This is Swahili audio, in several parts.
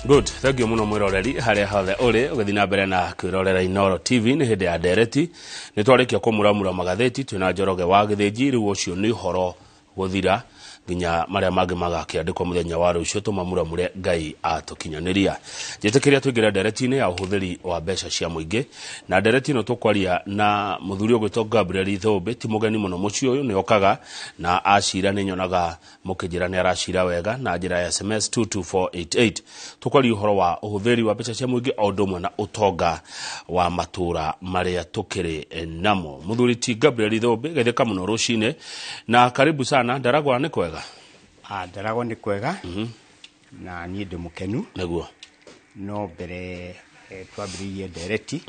Good, thank you muno mwiroreri haria hothe uri ugithina mbere na kwirorera Inoro TV ni hindi ya ndereti ni twarikia kumuramura magatheti twina Njoroge wa Githĩnji riu ucio ni horo guthira nginya maria mangi magakiandikwo muthenya wa rucio tumamuramure Ngai atukinyaniria njitikiria twingira ndereti-ini ya ũhũthĩri wa mbeca cia mũingĩ na ndereti ino tukwaria na muthuri ugwitwo Gabriel Thumbi ti mugeni muno mucio uyu ni okaga na acira ni nyonaga mukijira ni aracira wega na njira ya SMS 22488 tukwaria uhoro wa ũhũthĩri wa mbeca cia mũingĩ o ndumwe na utonga wa matura maria tukiri namo muthuri ti Gabriel Thumbi getheka muno rucine na karibu sana ndaragwa ni kwega. Ndarago ni kwega na niĩ ndĩ mũkenu nĩguo no mbere twambĩrĩirie ndereti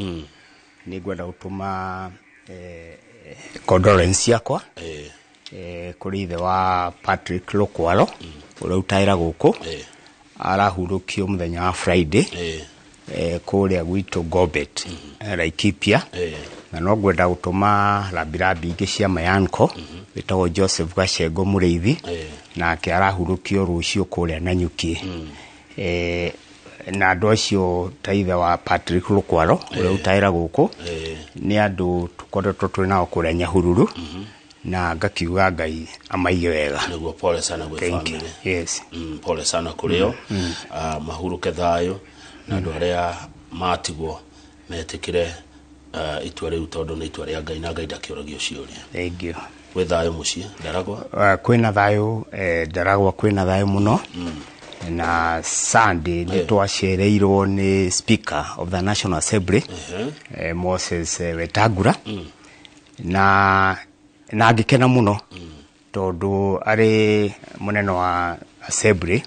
nĩ ngwenda gũtũma condolence yakwa kũrĩ ithe wa Patrick Lokwalo ũrĩa ũtaĩra gũkũ arahurũkio mũthenya wa Friday kũrĩa gwitũ Gobet Laikipia na no ngwenda gũtũma rambirambi ingĩ cia mayanko wĩtagwo Joseph Gacengo Mũrĩithi nake arahurũkio rũciũ kũrĩa Nanyuki na andũ acio ta ithe wa Patrick Lokwalo ũrĩa ũtaĩra gũkũ nĩ andũ tũkoretwo twĩ nao kũrĩa Nyahururu na ngakiuga Ngai amaige wega. Nĩguo pole sana gwĩ family. Yes. Pole sana kũrĩo mahuruke thayũ na andũ arĩa matigwo metikire itua rĩu tondũ nĩ itua rĩa Ngai na Ngai ndakĩũragio ciũria. Thank you. Kwĩ thayũ mũciĩ Ndaragwa? Kwĩna thayũ Ndaragwa kwĩna thayũ mũno na Sunday nĩ twacereirwo nĩ Speaker of the National Assembly Moses Wetangula na ngĩkena mũno tondũ arĩ mũnene wa Assembly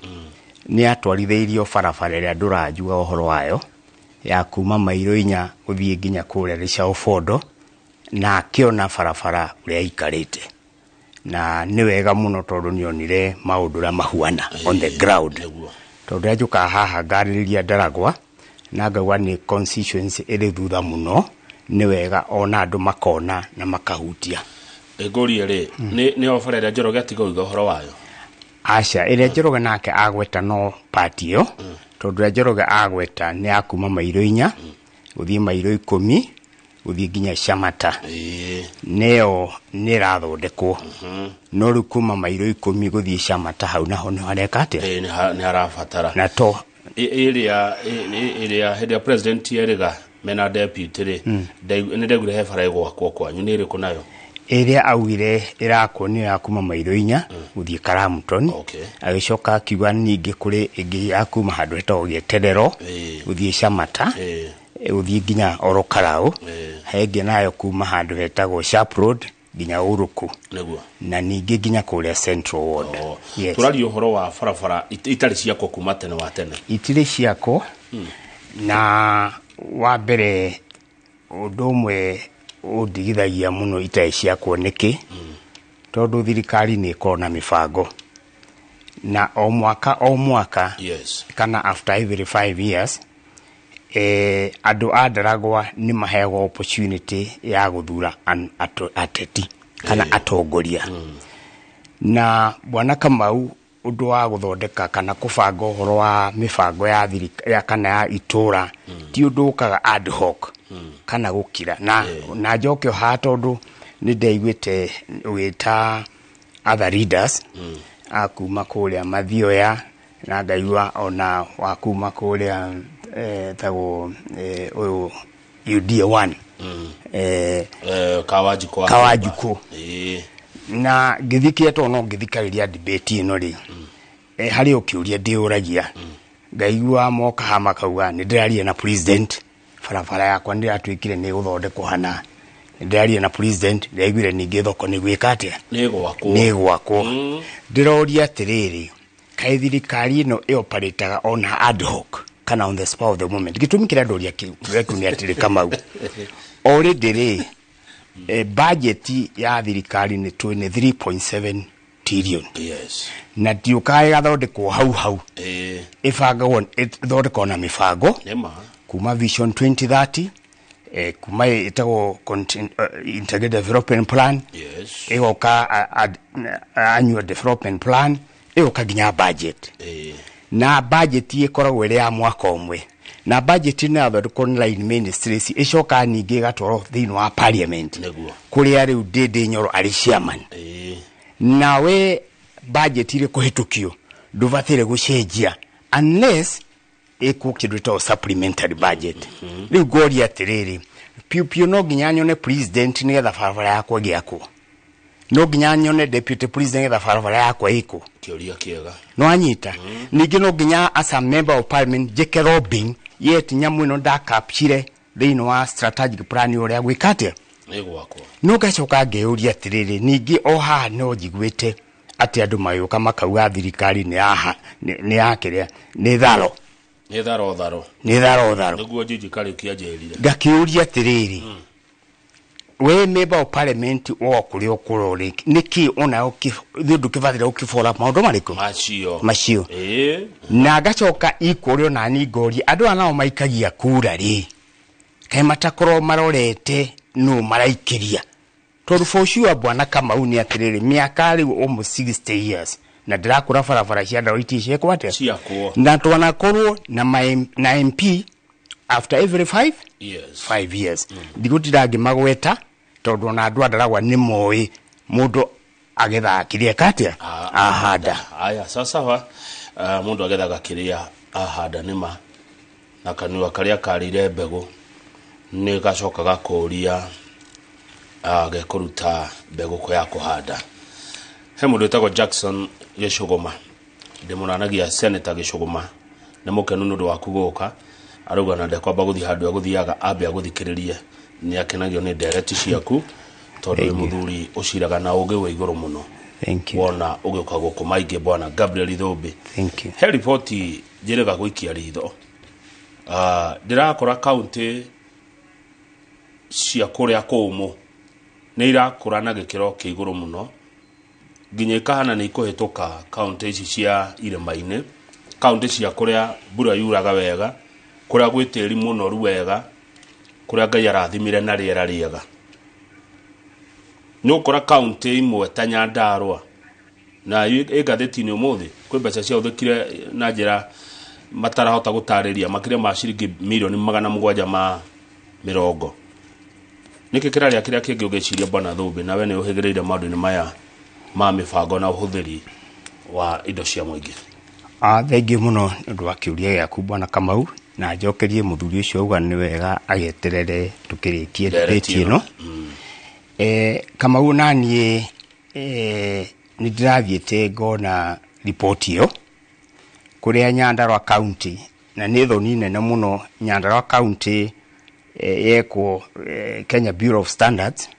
nĩ atwarithĩirio barabara ĩrĩa ndũranjua ũhoro wayo ya kuma mairo 4 gũthiĩ nginya kũrĩa Rĩcaũ Bondo na akĩona barabara ũrĩa aikarĩte na nĩ wega mũno tondũ nĩonire maũndũ ũrĩa mahuana on the ground tondũ ajũka haha ngarĩrĩria Ndaragwa na ngauga nĩ constituency ĩrĩ thutha mũno nĩ wega ona andũ makona na makahutia Ngorie rĩ nĩ offer ĩrĩa Njoroge atiga uga ũhoro wayo aca ĩrĩa Njoroge nake agweta no party ĩyo tondũ Njoroge agweta nĩ akuma mairo 4 gũthiĩ mairo 10 gũthiĩ nginya Shamata nĩyo nĩ rathondekwo no rĩu kuma mairo 10 gũthiĩ Shamata hau naho nĩ hareka atĩa nĩ arabatara na to ĩrĩa hĩndĩ ya president Yeriga mena deputy rĩ nĩ ndegure he bara gwakwo kwanyu nĩ ĩrĩkũ nayo ĩrĩa augire ĩrakwo nĩ ya kuma mairo 4 gũthiĩ Karamuton agĩcoka akiuga ningĩ kũrĩ ĩngĩ ya kuma handũ hetagwo Gĩterero gũthiĩ Shamata gũthiĩ nginya Orokarau hengĩ nayo kuma handũ hetagwo Sharp Road nginya Uruku na ningĩ nginya kũrĩa Central Ward. Tũraria ũhoro wa barabara itarĩ ciakwo kuma tene wa tene itirĩ ciakwo na wa mbere ũndũ ũmwe ũndigithagia mũno itarĩ ciakwo nĩkĩ tondũ thirikari nĩ ĩkoragwo na mĩbango na o mwaka kana after every 5 years andũ a Ndaragwa nĩ maheagwo opportunity ya gũthura ateti kana atongoria na bwana Kamau ũndũ wa gũthondeka kana kũbanga ũhoro wa mĩbango ya thirikari kana ya itũra ti ũndũ ũkaga ad hoc kana gũkira na njoke ha tondũ nĩ ndaiguĩte wĩta other leaders akuma kũrĩa Mathioya na ngaigua ona wakuma kũrĩa tagwo ũyũ UD1 Kawajiko na ngĩthikĩte no ngĩthikagĩria debate ĩno rĩ harĩ ũkĩũria ndĩũragia ngaigua moka hama kauga nĩ ndĩraria na president barabara yakwa ndĩratuĩkire nĩ gũthondekwo hana ndĩraria na president ndaiguire ningĩ thoko nĩ gwĩka atĩa nĩ gwakwo ndĩroria atĩrĩrĩ kaĩ thirikari ĩno ĩoparĩtaga ona ad hoc kana on the spur of the moment gĩtũmi kĩrĩa ndoria kĩu nĩ atĩrĩ Kamau already budget ya thirikari nĩ 3.7 trillion na ndiũkaĩ gathondekwo hau ĩbangagwo ĩthondekwo na mĩbango kuma Vision 2030 kuma ĩtagwo Integrated Development Plan ĩgoka Annual Development Plan ĩgoka nginya budget na budget ikoragwo ĩrĩ ya mwaka ũmwe na budget ĩno yathondekwo nĩ line ministries ĩcoka ningĩ ĩgatwarwo thĩinĩ wa parliament kũrĩa rĩu Ndĩndĩ Nyoro arĩ chairman nawe budget ile kũhĩtũkio ndũbataire gũcenjia unless ĩkũkĩrutwo supplementary budget rĩu ngoria atĩrĩrĩ piu no nginya nyone president nĩgetha barabara yakwa gĩakwo no nginya nyone deputy president nĩgetha barabara yakwa ĩkwo kĩũria kĩega no anyita ningĩ no nginya as a member of parliament njĩke lobbying yet nyamũ ĩno ndakapchire thĩinĩ wa strategic plan ũrĩa gwĩkatĩa nĩgwakwo no gacoka ngeuria atĩrĩrĩ ningĩ o haha no njiguĩte atĩ andũ magĩũka makauga thirikari nĩ yakĩrĩa nĩ tharo nĩ tharo nĩguo jiji karĩkia njerire ngakĩũria atĩrĩrĩ we member of parliament o kũrĩ ũkũrore nĩkĩ ona thĩndũ kĩbathĩra ũkĩbora maũndũ marĩkũ macio na ngacoka ikũrĩ ona ni ngoria andũ anao maikagia kura rĩ kaĩ matakorwo marorete no maraikĩria tondũ for sure bwana Kamau nĩ atĩrĩrĩ mĩaka rĩu almost 60 years na ndĩrakũra barabara cia Ndaroti ciekwo atĩa na twanakorwo na MP after every 5 years ndigũtira ngĩmagweta tondũ ona andũ andaragwa nĩ moĩ mũndũ agetha kĩrĩa katĩa ahanda aya sasa mũndũ agethaga kĩrĩa ahanda nĩma na kanua karĩa karire mbegũ nĩ gacokaga kũria gekũruta mbegũ kwa ya kũhanda he mũndũ wĩtagwo Jackson Gĩcũgũma ndĩmũranagia Senator Gĩcũgũma nĩ mũkenu nĩ ũndũ waku gũka arauga na ndekwamba gũthiĩ handũ agũthiaga ambe agũthikĩrĩrie nĩ akenagio nĩ ndereti ciaku tondũ nĩ mũthuri ũciraga na ũgĩ wa igũrũ mũno wona ũgĩũka gũkũ maingĩ bwana Gabriel Thumbi he riboti njĩrĩga gũikia ritho ndĩrakora kaunti cia kũrĩa kũmũ nĩ irakũra na gĩkĩro kĩa igũrũ mũno nginya ikahana nĩ ikũhĩtũka kaunti ici cia irĩma-inĩ kaunti cia kũrĩa mbura yuraga wega kũrĩa gwĩ tĩri mũnoru wega kũrĩa Ngai arathimire na rĩera rĩega nĩ ũkora kaunti imwe ta Nyandarũa na ngathĩti-inĩ ũmũthĩ kwĩ mbeca cia ũthĩkire na njĩra matarahota gũtarĩria makĩria ma ciringi milioni 750 nĩkĩ kĩrarĩa kĩrĩa kĩngĩ ũgĩciria bwana Thumbi nawe nĩ ũhĩgĩrĩire maũndũ-inĩ maya ma mĩbango na ũhũthĩri wa indo cia mũingĩ thengiũ mũno nĩ ũndũ wa kĩũria gĩaku bwana Kamau na njokerie mũthuri ũcio auga nĩ wega ageterere tũkĩrĩkie ndĩti ĩno Kamau naniĩ nĩ ndĩrathiĩte ngona ripoti ĩyo kũrĩa Nyandarũa County na nĩ thoni nene mũno Nyandarũa County yekwo Kenya Bureau of Standards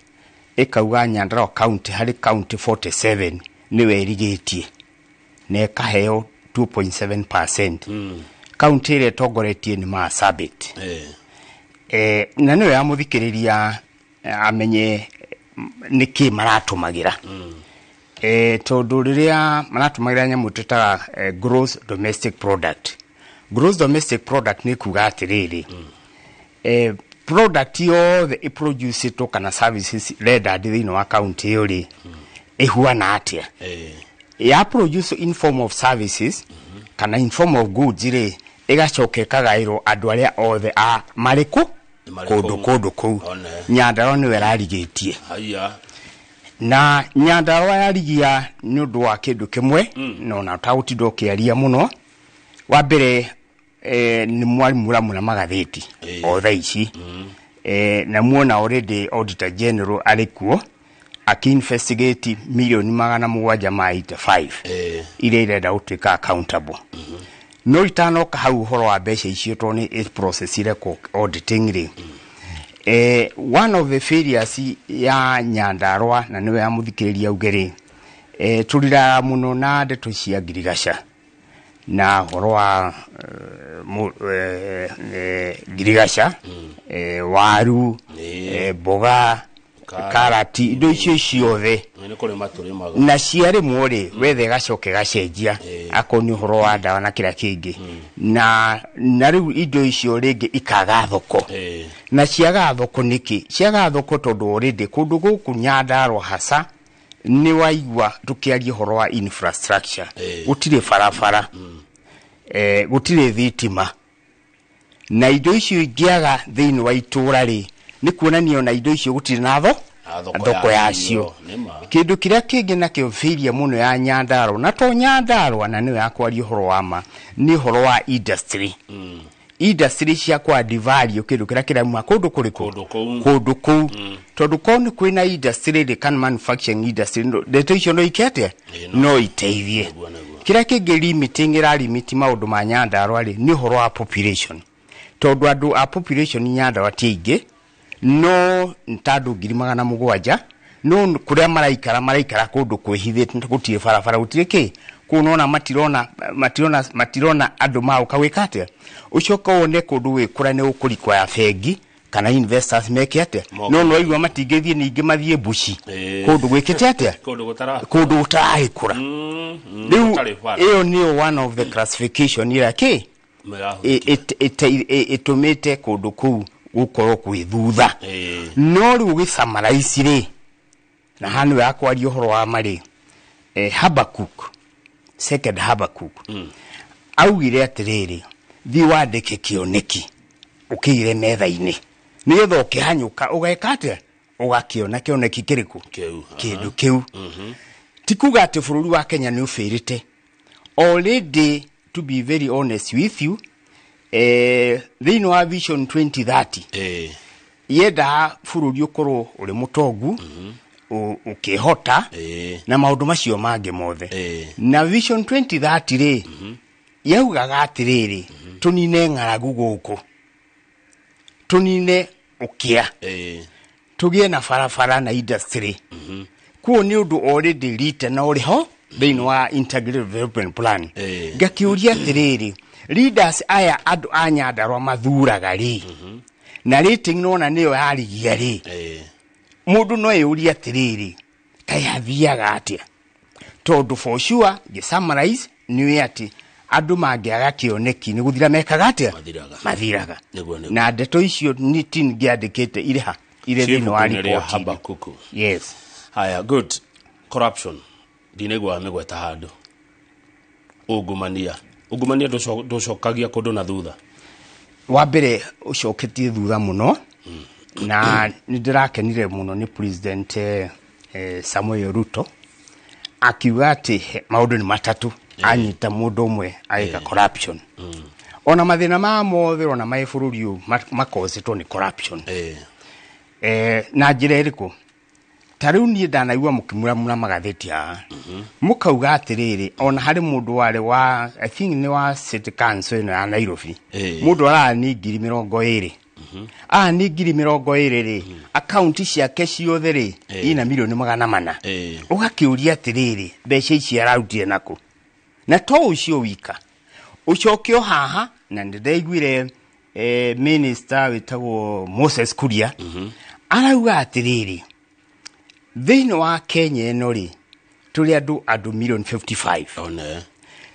ĩkauga Nyandarũa County harĩ county 47 nĩwe ĩrigĩtie na ĩkaheo 2.7%. County ĩrĩa ĩtongoretie nĩ Marsabit na nĩwe amũthikĩrĩria amenye nĩkĩ maratũmagĩra tondũ rĩrĩa maratũmagĩra nyamũ tũtaga gross domestic product nĩ kuga atĩrĩrĩ product yothe ĩproducĩtwo kana services rendered thĩinĩ wa county ĩyo rĩ ĩhuana atĩa ya produce in form of services kana in form of goods rĩ ĩgacoka ĩkagaĩrwo andũ arĩa othe marĩkũ kũndũ kũu Nyandarũa nĩwe ararigĩtie na Nyandarũa yarigia nĩ ũndũ wa kĩndũ kĩmwe no na tagũtinda ũkĩaria mũno wa mbere nĩ mwarimũramũra magathĩti o thaa ici na muona already Auditor General arĩkuo aki-investigate milioni 785 iria irenda gũtuĩka accountable no itanoka hau ũhoro wa mbeca icio to nĩ process ireko auditing rĩ one of the failures ya Nyandarũa na nĩwe amũthikĩrĩria ugerĩ tũrira mũno na ndeto cia ngirigaca na ũhoro wa ngirigaca waru mboga karati indo icio ciothe na ciarĩmwo rĩ wethe gacoke gacenjia akoni ũhoro wa ndawa na kĩrĩa kĩngĩ na rĩu indo icio rĩngĩ ikaga thoko na ciaga thoko nĩkĩ ciaga thoko tondũ already kũndũ gũkũ Nyandarũa hasa nĩ waigua tũkĩaria ũhoro wa infrastructure gũtirĩ barabara gutire thitima na indo icio ingĩaga thĩinĩ wa itũra rĩ nĩ kuonania na indo icio gutire na thoko yacio kindu kiria kingi na kĩofiria muno ya Nyandarua na to Nyandarua na niwe akwaria horo wa ma ni horo wa industry industry cia kwa divario kindu kiria kirauma kundu kuu tondu koni kwina industry de can manufacturing industry ndeto icio no ikete no iteithie kiria kingi limiting ira limit maundu ma Nyandarua ri ni horo wa population tondu andu a population Nyandarua ti aingi no ntadu ngiri 700 no kuria maraikara kundu kwihithite gutire barabara gutire ki kunona matirona andu mau kawikate ucoka wone kundu wikura ne ukurikwa ya fegi kana investors make ate no igwa matingithie ningi mathie bushi kundu gwikite ate kundu utarahikura iyo ni one of the classification ira ki itumite kundu kuu gukorwo kwithutha no ri ugisamarize ri na hanu yakwario horo wa mari Habakkuk second Habakkuk augire atiriri thi wandike kioneki ukigire metha-ini nigetha ukihanyuka ugekate ugakiona kioneki kiriku kindu kiu tikuga ati bururi wa Kenya ni ufirite already to be very honest with you thĩinĩ wa vision 2030 yenda bururi ukorwo uri mutongu ukihota na maundu macio mange mothe na vision 2030 ri yaugaga atiriri tunine ng'aragu guku tunine ukia tugie na farafara na industry kuo ni undu already written na uriho thĩinĩ wa integrated development plan ngakiuria atiriri leaders aya andu a Nyandarua mathuraga ri na rating nona niyo yarigia ri mundu no yuria atiriri kayathiaga atia tondu for sure ge summarize ni ati andu mangiaga kioneki ni guthira mekaga atia mathiraga na ndeto icio ni tin giandikite ire thĩinĩ wa report yes haya good corruption dinegwa megweta handu ungumania ndocokagia kundu na thutha wa mbere ucoketie thutha muno na ndirakenire muno ni president Samuel Ruto akiuga ati maundu ni matatu anyita mundu umwe aika corruption ona mathina ma mothe ona mai bururi u makozitwo ni corruption na njira iriku tariu ni ndanaigua mukimura magatheti mukauga atiriri ona hari mundu wale wa I think ni wa city council ya Nairobi mundu ara ni 20,000 ni 20,000 ri account ciake ciothe ri ina milioni 400 ugakiuria atiriri mbeca ici arautie nako na to ucio wika ucokio haha na ndaiguire minister witagwo Moses Kuria arauga atiriri thĩinĩ wa Kenya ĩno ri tuli andu million 55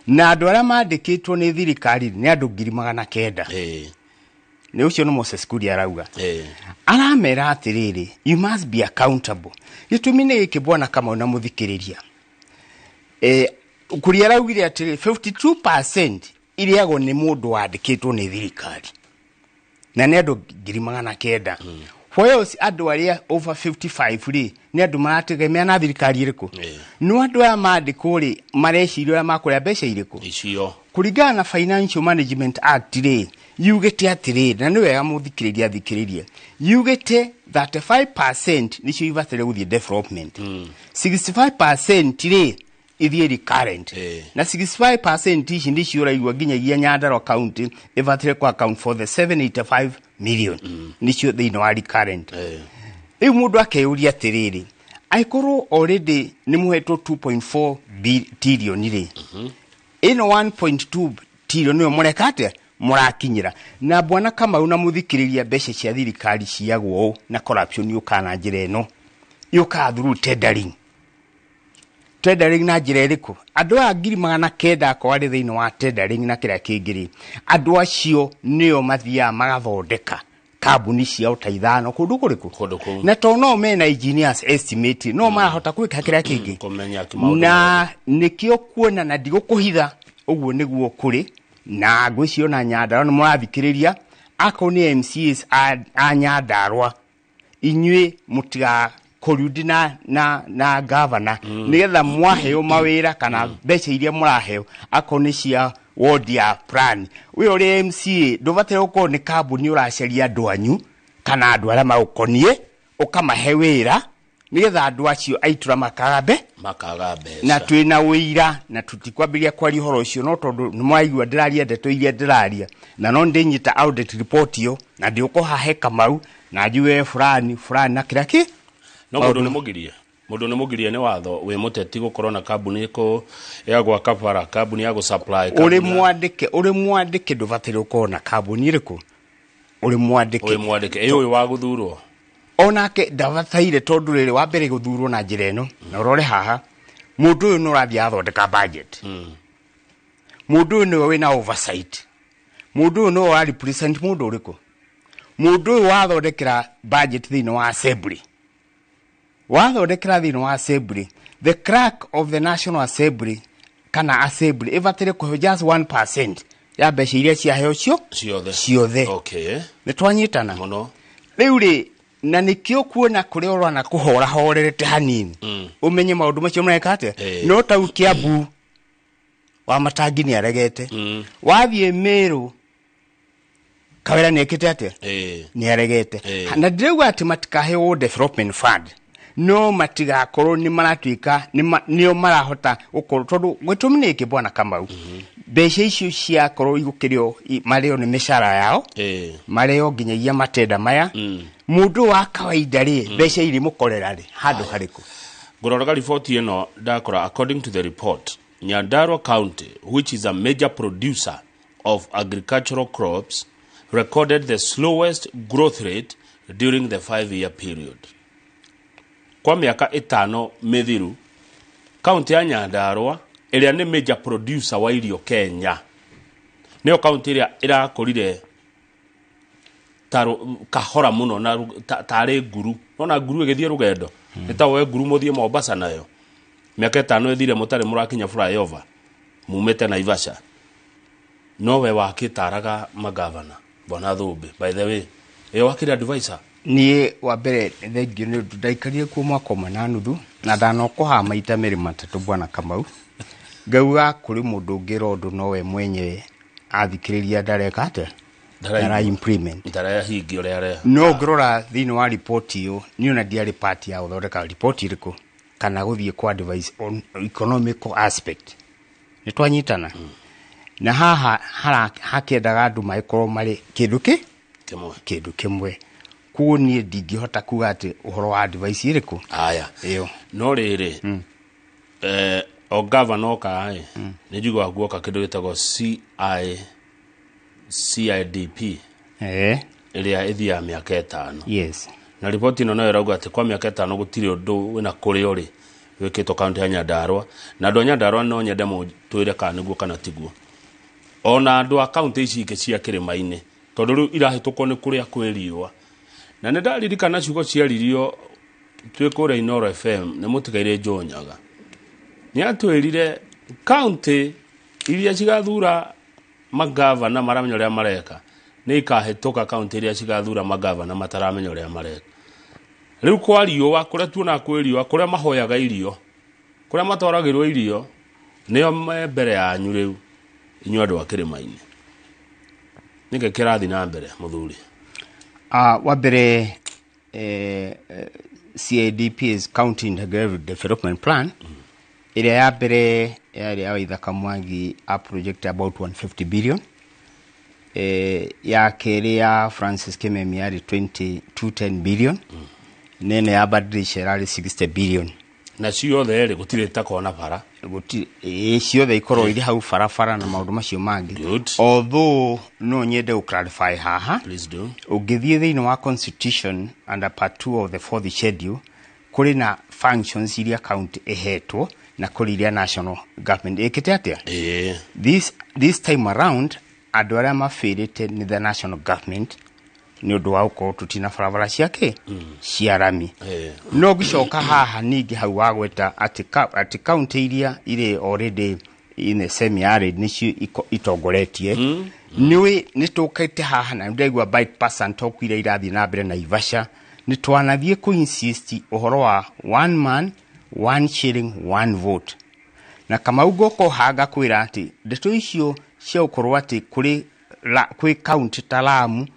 na andu arĩa mandĩkĩtwo nĩ thirikari nĩ andu 900 ni ucio no Moses Kuria arauga aramera atiriri you must be accountable gitumi nĩ gĩkĩ bwana kama una muthikĩrĩria Kuria araugire atiriri 52% iriago nĩ mundu wandĩkĩtwo nĩ thirikari na nĩ andu 900 for else andu aria over 55 ri ni andu marategemea na thirikari iriku no andu aya mandiko ri marecirio ya makuria mbeca iriku icio kuringana na Financial Management Act ri yugete atiri na ni wega muthikiriria yugete 35% nicio ivatire guthie development 65% ri ithie recurrent na 65% ici ndicio raigwa nginyagia Nyandarua county ivatire kwa account for the 785 million nicio thĩinĩ wa recurrent rĩu mundu akeyuria atiriri aikorwo already ni muhetwo 2.4 trillion ri ino 1.2 trillion niyo murekate murakinyira na bwana kama una muthikiriria mbeca cia thirikari ciagwo na corruption yukana njira ino yuka through tendering na njira iriku andu a 900 akwari thĩinĩ wa tendering na kira kingiri andu acio niyo mathia magathondeka kabuni cia utaithano kundu kuriku na to no mena engineers estimate no marahota kwika kira kingi na nikio kuona na ndigukuhitha uguo niguo kuri na ngwĩcio na Nyandarua nĩ mũrathikĩrĩria ako nĩ MCAs a Nyandarua inyuĩ mũtiga kũrudi na governor nĩgetha mwaheo mawĩra kana mbeca iria mũraheo ako nĩ cia ward ya plan we ore MCA ndũbataire gũkorwo nĩ kambuni ũracaria andũ anyu kana andũ arĩa magũkonie ũkamahe wĩra nĩgetha andũ acio aitura makaga mbeca na twĩna ũira na tutikwambĩrĩria kwaria ũhoro ũcio no tondũ nĩ mwaigua ndĩraria ndeto iria ndĩraria na no ndĩnyita audit report yo na ndĩũkũhahe Kamau na njuwe fulani na kĩrĩa kĩ no mũndũ nĩ mũgirie nĩ watho wĩ mũteti gũkorwo na kambuni ĩko ya gwaka bara kambuni ya gũsupply ũrĩ mwandĩke ndũbataire gũkorwo na kambuni ĩrĩkũ ũrĩ mwandĩke ũyũ wa gũthurwo onake ndabataire tondũ rĩrĩ wa mbere gũthurwo na njĩra ĩno na ũrore haha mũndũ ũyũ nĩ ũrathiĩ athondeka budget mũndũ ũyũ nĩwe wĩna oversight mũndũ ũyũ nĩwe wa represent mũndũ ũrĩkũ mũndũ ũyũ wathondekera budget thĩinĩ wa assembly the clerk of the National Assembly kana assembly ĩbataire kũheo just 1% ya mbeca iria ciaheo ciothe nĩ twanyitana rĩu rĩ na nikio kuona kuria urana kuhora horerete hanini umenye maundu macio mareka atia no ta Kiambu wa Matangi ni aregete wathie Meru Kawira ni ekite atia ni aregete na ndirauga ati matikahe development fund no matigakorwo ni maratuika nio marahota ukorwo tondu gwitumnike bwana Kamau mbeca icio cia korwo igukirio mareo ni mishara yao mareo nginyagia matenda maya mundu wa kawaida ri mbeca iri mukorera ri handu hariku ngororaga report ino ndakora according to the report Nyandarua County which is a major producer of agricultural crops recorded the slowest growth rate during the 5-year period. Kwa miaka 5 mithiru county ya Nyandarua ĩrĩa nĩ major producer wa irio Kenya nĩyo county ĩrĩa ĩrakorire kahora muno na tarĩ nguru nona nguru ĩgĩthiĩ rũgendo nĩtawe nguru mũthie Mombasa nayo miaka 5 ĩthire mũtarĩ mũrakinya flyover mumete Naivasha nowe wakitaraga magavana bwana Thumbi by the way wakira advisor ni wa mbere thengio nĩ ndaikarire kuo mwaka ũmwe na nuthu na ndanokoha maita merĩ matatũ bwana Kamau ngauga kũrĩ mũndũ ũngĩra ũndũ nowe mwenyewe athikĩrĩria ndareka atĩa ndara implement ndara hingi ũrĩa are no ngorora thĩinĩ wa report iyo niĩ ona ndiarĩ part ya gũthondeka report ĩrĩkũ kana gũthiĩ kwa advice on economical aspect nĩ twanyitana na haha hakĩendaga andũ magĩkorwo marĩ kĩndũ kĩmwe kuoni ndingĩhota kuga atĩ ũhoro wa advice ĩrĩkũ aya iyo no rĩrĩ o governor kae nĩ njigua guoka kĩndũ gĩtagwo CIDP ĩrĩa ĩthia mĩaka 5 yes na report ino no ĩrauga atĩ kwa mĩaka 5 gũtirĩ ũndũ wĩna kũrĩ ũrĩ wĩkĩtwo kaunti ya Nyandarua na andũ a Nyandarua no nyende twĩre kana nĩguo kana tiguo ona andũ a kaunti ici ingĩ cia kĩrĩma-inĩ tondũ rĩu irahĩtũkwo nĩ kũrĩa kwĩriũa na nĩ ndaririkana ciugo ciaririo twĩkũrĩa Inoro FM nĩ mũtigaire Njonyaga nĩ atwĩrire kaunti iria cigathura magavana maramenya ũrĩa mareka nĩ ikahĩtũka kaunti iria cigathura magavana mataramenya ũrĩa mareka rĩu kwa riũa kũrĩa tuona kwĩriũa kũrĩa mahoyaga irio kũrĩa matwaragĩrwo irio nĩo mbere yanyu rĩu inyuĩ andũ a kĩrĩma-inĩ nĩkĩ kĩrathi na mbere mũthuri wa mbere CIDP is County Integrated Development Plan ĩrĩa ya mbere yarĩ ya Waithaka Mwangi a project about 150 billion ya kerĩ ya Francis Kimemi yarĩ 210 billion nene ya Badilisha yarĩ 60 billion na ciothe rĩ gũtirĩ takona bara ciothe ikorwo irĩ hau barabara na maũndũ macio mangĩ although no nyende u clarify haha please do ũngĩthiĩ thĩinĩ wa constitution under part 2 of the 4th schedule kũrĩ na functions iria county ehetwo na kũrĩ iria national government ĩkĩte atĩa this time around andũ arĩa mafĩrĩte nĩ the national government ni ũndũ wa uko tutina barabara ciake ciarami no gicoka haha ningi hau wagweta ati county iria ire already ine semi-arid nicio itongoretie niwe nitukite haha na ndegwa bike person tokwire irathi na mbere na Ivasha nitwanathie ku insist uhoro wa one man one shilling one vote na kama ugoko haga kwira ati ndeto icio cia ukorwo ati kuri county Talamu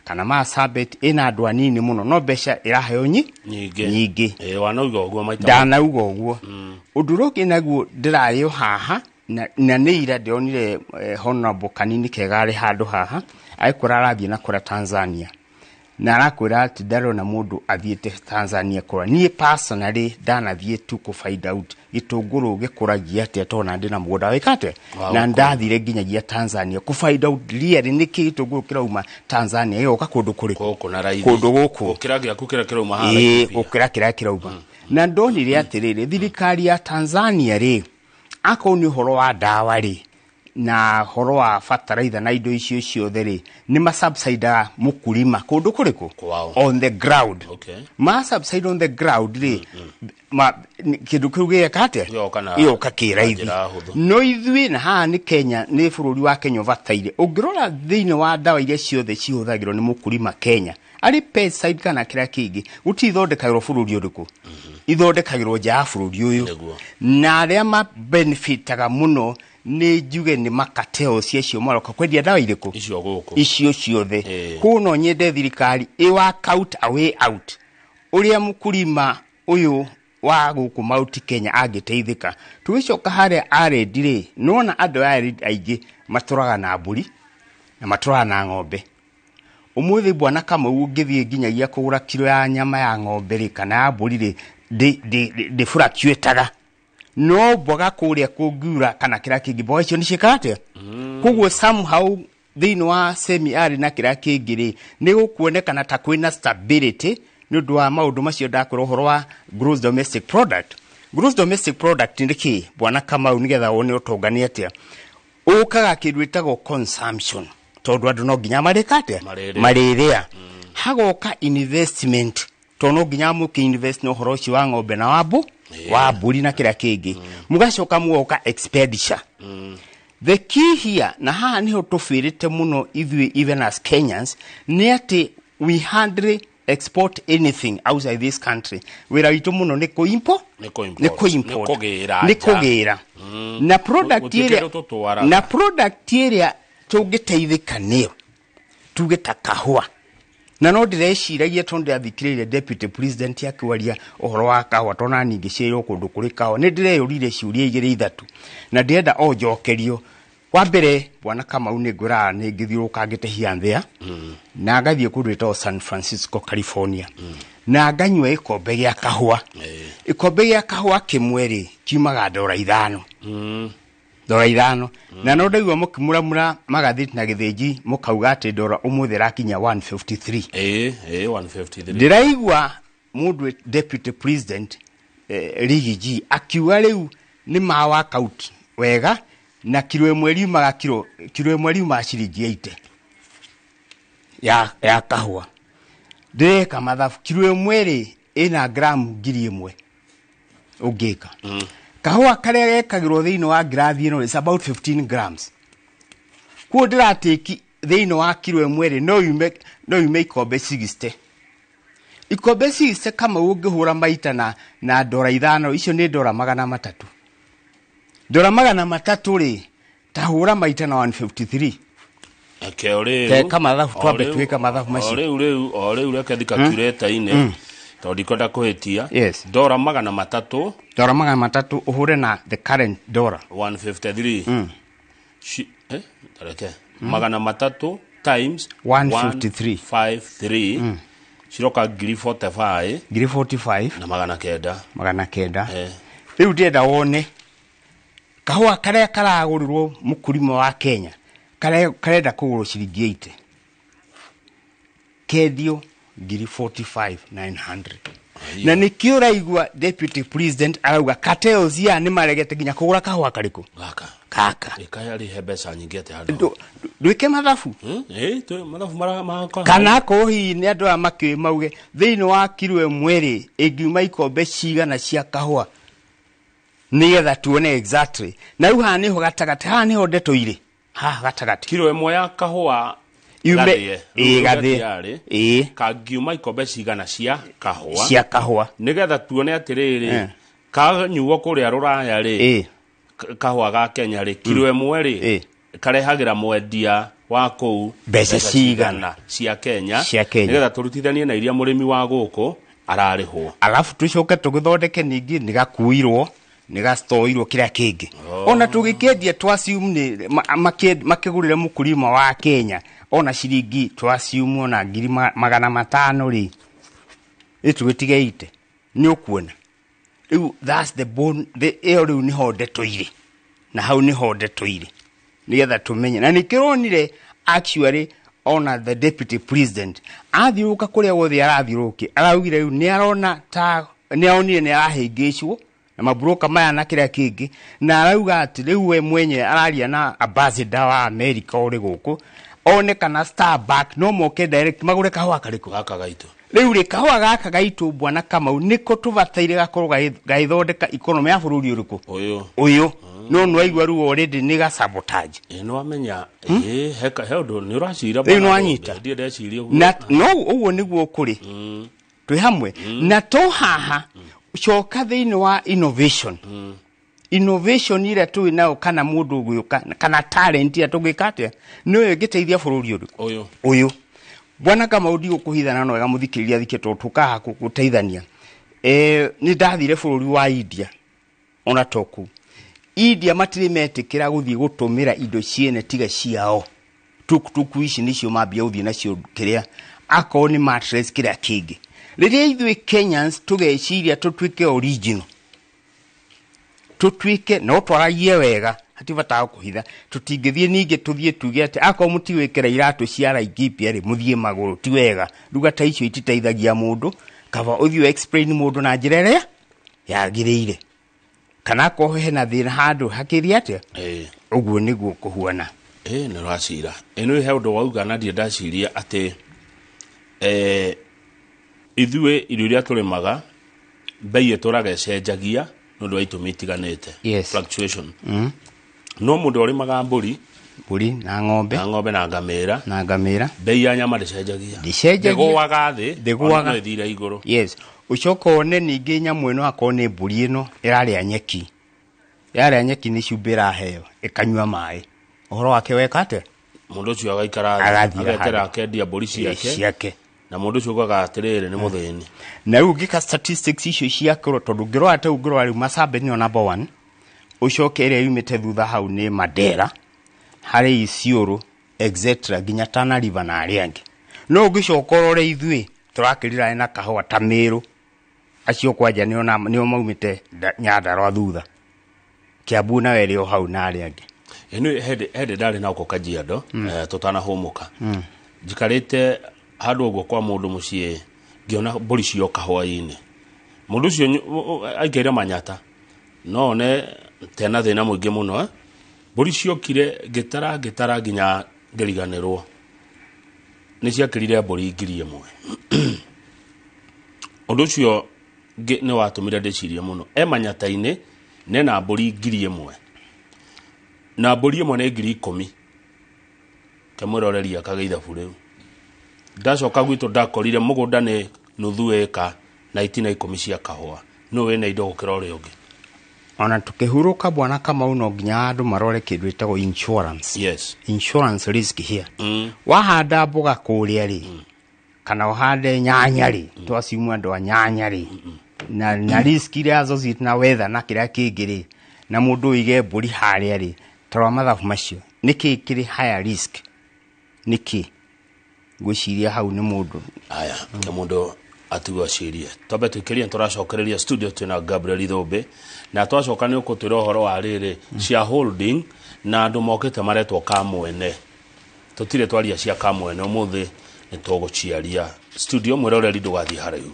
kana Marsabit ina andũ anini muno no mbeca iraheo nyingi wanauga uguo maita ndanauga uguo unduruki naguo ndirayo haha na neira ndionire honorable kanini kegari handu haha aikura arathie na kura Tanzania na arakwira ati ndarona mundu athiete Tanzania kura nie personally ndanathie tu ku find out gitunguru gikuragia ati atona ndi na mugunda wikate na ndathire nginyagia Tanzania ku find out really niki gitunguru kirauma Tanzania yoka kundu kuri na raithi kundu guku kiragia kukira kirauma hala ukira kirauma na ndonire atiriri thirikari ya Tanzania ri akoni horo wa dawa ri na horo wa fertilizer na indo icio ciothe ri ni ma subside mukulima kundu kuriku on the ground ma subside on the ground ri ma kindu kiuge kate yo kakira ithi no ithui na ha ni Kenya ni bururi wa Kenya vataire ungirora thini wa dawa iria ciothe cihuthagirwo ni mukulima Kenya ari pesticide kana kira kingi utithondekagirwo bururi uriku ithondekagirwo nja bururi uyu na aria ma benefitaga muno ni njuge ni makateo cio maroka kwendia dawa iriku icio ciothe kuno nyende thirikari work out a way out uria mukulima uyu wa guku Mount Kenya agiteithika tugicoka haria arendire nona andu aingĩ maturaga na mburi na maturaga na ng'ombe umuthi bwana kama ungithie nginyagia kugura kilo ya nyama ya ng'ombe ri kana ya mburi ri de furacuetaga no boga kuria kugura kana kira kingi boga icio nicikate kugwo somehow thini wa semi-arid na kira kingi ri ni gukuonekana ta kwina stability ni undu wa maundu macio ndakwira uhoro wa gross domestic product ndiki bwana kama unigetha wone utongani atia ukaga kindu itago consumption tondu andu no nginya marikate mariria hagoka investment tono nginya muki invest no horo ci wa ng'ombe na wa mburi na kira kingi mugacoka muoka expenditure the key here na haha niho tufirite muno even as Kenyans ni ati we hardly export anything outside this country wira itu muno ni kuimport ni kugira na product area tugiteithika niyo tugita kahua na no ndireciiragia tondu athikiriire deputy president akiwaria uhoro wa kahua tona ningi ciiro kundu kuri kahua ni ndireyurire ciuria igiri ithatu na ndienda o njokerio wa mbere bwana kama une ngura ni ngithiuruka ngitehia nthia na ngathie kundu ito San Francisco California na nganywa ikombe gia kahua ikombe gia kahua kimweri kiumaga $5 $5 na no ndaigwa mukimuramura magathiti na githinji mukauga ati ndora umuthi rakinya 153 153 ndiraigwa mundu deputy president Rigiji akiuga riu ni ma work out wega na kilo emwe yumaga kilo emwe yuma ciringi 80 ya kahua ndeka mathafu kilo emwe ri ina gram 1000 ugika kahua karia gekagirwo thini wa grathi ino is about 15 grams ku ndirateki thini wa kilo emwe ri no yume ikombe 60 ikombe 60 kama ungihura maita na $5 icio ni $300 $300 ri tahura maita na 153 ore kama mathafu twambe twika mathafu macio ore reke thikakureta ine tondu ikonda kuhitia $300 uhure na the current dollar 153 tareke $300 times 153 ciroka 45 na $900 riu ndienda wone kahua karia karagurirwo mukurima wa Kenya karenda kugurwo ciringi 80 kedio 45,900 na nikio raigwa deputy president arauga kateo zia ni maregete ginya kugura kahua kariku kaka ikayari hebesa nyingi ate hadi duike mathafu to mathafu mara kana ko hi ni andu amaki mauge thini wa kilo emwe ri ingiuma ikombe cigana cia kahua nigetha tuone exactly na rĩu haha niho gatagati haha niho ndeto ire haha gatagati kilo ĩmwe ya kahũa gathĩe kangiuma ikombe cigana cia kahũa nigetha tuone atĩrĩrĩ kanyuo kũrĩa rũraya rĩ kahũa ga Kenya rĩ kilo ĩmwe rĩ karehagĩra mwendia wa kũu mbeca cigana cia Kenya nigetha tũrutithanie na iria mũrĩmi wa gũkũ ararĩhwo alafu tucoke tũgĩthondeke ningĩ nĩgakuirwo nĩgastoirwo kĩrĩa kĩngĩ ona tũgĩkĩendia twasium nĩ makĩgũrĩre mũkulima wa Kenya ona ciringi twasium ona 500 rĩ tũgĩtigeite nĩ ũkuona rĩu that's the bone ĩyo rĩu nĩho ndeto ire na hau nĩho ndeto ire nigetha tũmenye na nĩkĩronire actually ona the deputy president athiũka kũrĩa wothe arathiũrũki araugire rĩu nĩarona ta nĩaonire nĩarahĩngĩcwo na mabroka maya na kĩrĩa kĩngĩ na arauga atĩ rĩu we mwenye araria na ambassador wa America ũrĩ gũkũ one kana Starbucks no moke direct magũre kahũa karĩkũ gaka gaitũ rĩu rĩ kahũa gaka gaitũ bwana Kamau nĩko tũbataire gakorwo gaithondeka economy ya bũrũri ũrĩkũ ũyũ no nwaigua rĩu already nĩ ga sabotage no amenya he ũndũ nĩ ũracira rĩu no anyita no ũguo nĩguo kũrĩ twĩ hamwe na to haha coka thĩinĩ wa innovation ire tũĩ nayo kana mũndũ ũgũyũka kana talent ya tũgĩka atĩa nĩyo ĩngĩteithia bũrũri ũyũ bwana Kamau ndigũkũhithana no wega mũthikĩrĩria thikĩtwo tũkaha gũteithania nĩ ndathire bũrũri wa India ona toku India matirĩ metĩkĩra gũthiĩ gũtũmĩra indo ciene tiga ciao tukutuku ici nĩcio mambia gũthiĩ nacio kĩrĩa akorwo nĩ mattress kĩrĩa kĩngĩ rĩrĩa ithuĩ Kenyans tũgeciria tũtuĩke original tũtuĩke no twaragie wega hatibataga kũhitha tũtingĩthiĩ ningĩ tũthiĩ tuge atĩ akorwo mũtigwĩkĩra iratũ cia Laikipia rĩ mũthiĩ magũrũ ti wega ruga ta icio ititeithagia mũndũ kaba ũthiĩ explain mũndũ na njĩra ĩrĩa yagĩrĩire kana ko hena thĩna handũ hakĩria atĩa ũguo nĩguo kũhuana nĩ racira ĩno he ũndũ wauga na ndiĩ ndaciria atĩ ithuĩ irio iria tũrĩmaga bei tũragĩcenjagia nĩ ũndũ wa itũmi itiganĩte fluctuation no mũndũ ũrĩmaga mbũri na ng'ombe na ngamĩra bei ya nyama ndĩcenjagia ndĩgũaga thĩ no ĩthire igũrũ ucoka one ningĩ nyamũ ĩno akorwo nĩ mbũri ĩno ĩrarĩa nyeki nĩ cumbĩ ĩraheo ĩkanyua maĩ ũhoro wake weka atĩa mũndũ ũcio agaikara agetera akendia mbũri ciake na mũndũ ũcio ugaga atĩrĩrĩ nĩ mũthĩni na rĩu ngĩka statistics icio ciakorwo tondũ ngĩrora ta ngĩrora rĩu Masabe nĩyo number 1 ucoke ĩrĩa yumĩte thutha hau nĩ Mandera harĩ Isiolo etc nginya Tana River na arĩa angĩ no ũngĩcoka ũrore ithuĩ tũrakĩrira na kahũa ta Meru acio kwanja nĩo maumĩte Nyandarua thutha Kiambu na werĩ o hau na arĩa angĩ ĩno hende ndarĩ na ũko Kajiado tũtanahũmũka njikarĩte handũ ũguo kwa mũndũ mũciĩ ngĩona mbũri cioka hwaĩ-inĩ mũndũ ũcio aingĩire Manyata no ne tena thĩna mũingĩ mũno mbũri ciokire ngĩtara nginya ngĩriganĩrwo nĩ ciakĩrire mbũri 1,000 ũndũ ũcio nĩ watũmire ndĩcirie mũno Manyata-inĩ nena mbũri 1,000 na mbũri ĩmwe nĩ 10,000 kamũroreria kagĩitha bũreu ndacoka gwitũ ndakorire mũgũnda nĩ nuthu ĩka na itina 10 cia kahũa no wĩna indo gũkĩra ũrĩa ũngĩ ona tukĩhurũka bwana Kamau no nginya andũ marore kĩndũ ĩtagwo insurance insurance risk here wahanda mboga kũrĩa rĩ kana uhande nyanya rĩ twasimu andũ a nyanya rĩ na risk iria associated na weather na kĩrĩa kĩngĩ rĩ na mũndũ ũige mbũri harĩa rĩ tarwa mathabu macio nĩkĩ kĩrĩ higher risk nĩkĩ gwĩciria hau nĩ mũndũ aya nĩ mũndũ atigwa ciria tobe tukiria turacokereria studio tuna Gabriel Thumbi na twacoka nĩ ũkũtwĩra ũhoro wa rĩrĩ shareholding na andũ mokĩte maretwo kamwene tutire twaria cia kamwene ũmũthĩ nĩ tũgũciaria studio mwĩroreri ndũgathiĩ haraihu